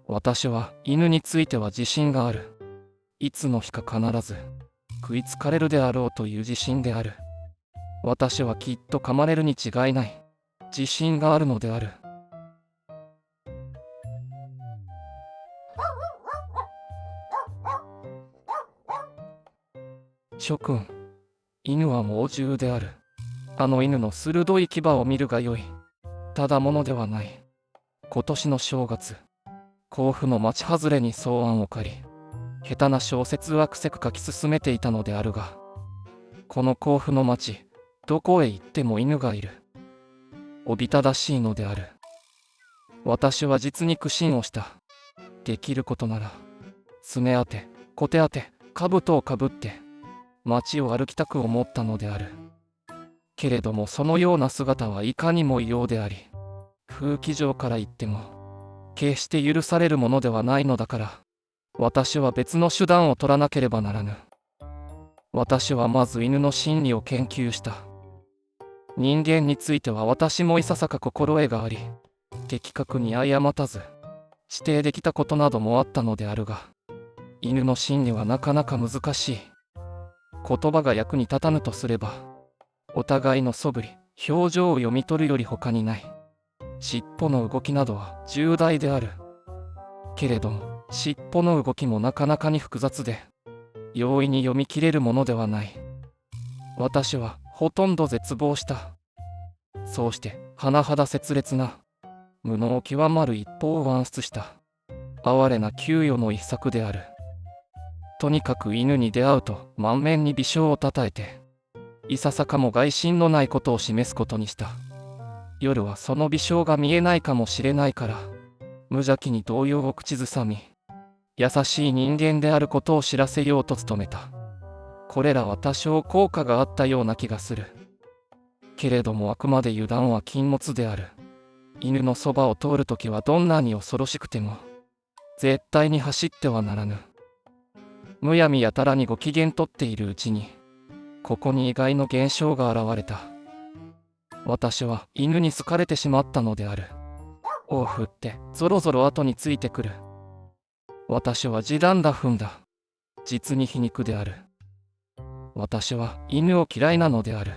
私は犬については自信がある。いつの日か必ず食いつかれるであろうという自信である。私はきっと噛まれるに違いない。自信があるのである。諸君、犬は猛獣である。あの犬の鋭い牙を見るがよい。ただものではない。今年の正月、甲府の町外れに草案を借り、下手な小説はくせく書き進めていたのであるが、この甲府の町、どこへ行っても犬がいる。おびただしいのである。私は実に苦心をした。できることなら、爪当て、小手当て、兜をかぶって、街を歩きたく思ったのである。けれどもそのような姿はいかにも異様であり、風紀上から言っても、決して許されるものではないのだから、私は別の手段を取らなければならぬ。私はまず犬の心理を研究した。人間については私もいささか心得があり、的確に誤たず、指定できたことなどもあったのであるが、犬の心理はなかなか難しい。言葉が役に立たぬとすれば、お互いの素振り、表情を読み取るより他にない。尻尾の動きなどは重大である。けれども、尻尾の動きもなかなかに複雑で、容易に読み切れるものではない。私はほとんど絶望した。そうして、甚だ切烈な、無能極まる一方を腕出した。哀れな給与の一作である。とにかく犬に出会うと満面に微笑をたたえて、いささかも外心のないことを示すことにした。夜はその微笑が見えないかもしれないから、無邪気に動揺を口ずさみ、優しい人間であることを知らせようと努めた。これらは多少効果があったような気がする。けれどもあくまで油断は禁物である。犬のそばを通るときはどんなに恐ろしくても、絶対に走ってはならぬ。むやみやたらにご機嫌とっているうちに、ここに意外の現象が現れた。私は犬に好かれてしまったのである。尾を振ってぞろぞろ後についてくる。私は地団だ踏んだ。実に皮肉である。私は犬を嫌いなのである。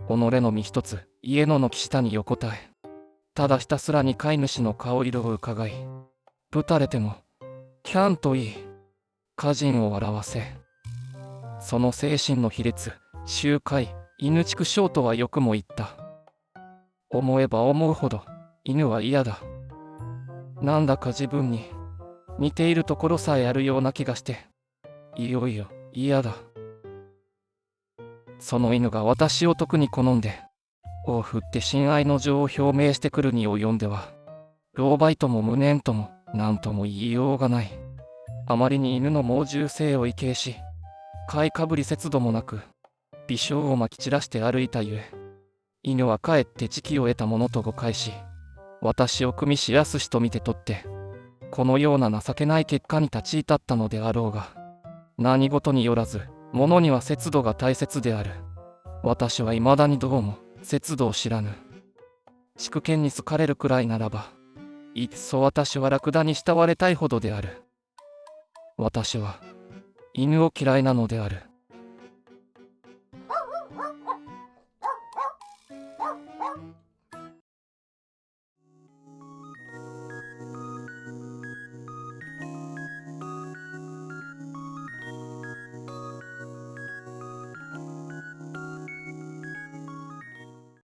己の身一つ家の軒下に横たえ、ただひたすらに飼い主の顔色をうかがい、ぶたれてもキャンといい家人を笑わせ、その精神の卑劣醜怪犬畜生とはよくも言った。思えば思うほど犬は嫌だ。なんだか自分に似ているところさえあるような気がして、いよいよ嫌だ。その犬が私を特に好んで、尾を振って親愛の情を表明してくるに及んでは、狼狽とも無念とも何とも言いようがない。あまりに犬の猛獣性を畏敬し、買いかぶり節度もなく、微笑をまき散らして歩いたゆえ、犬はかえって知己を得たものと誤解し、私を組みしやすしと見て取って、このような情けない結果に立ち至ったのであろうが、何事によらず、物には節度が大切である。私は未だにどうも節度を知らぬ。畜犬に好かれるくらいならば、いっそ私はラクダに慕われたいほどである。私は犬を嫌いなのである。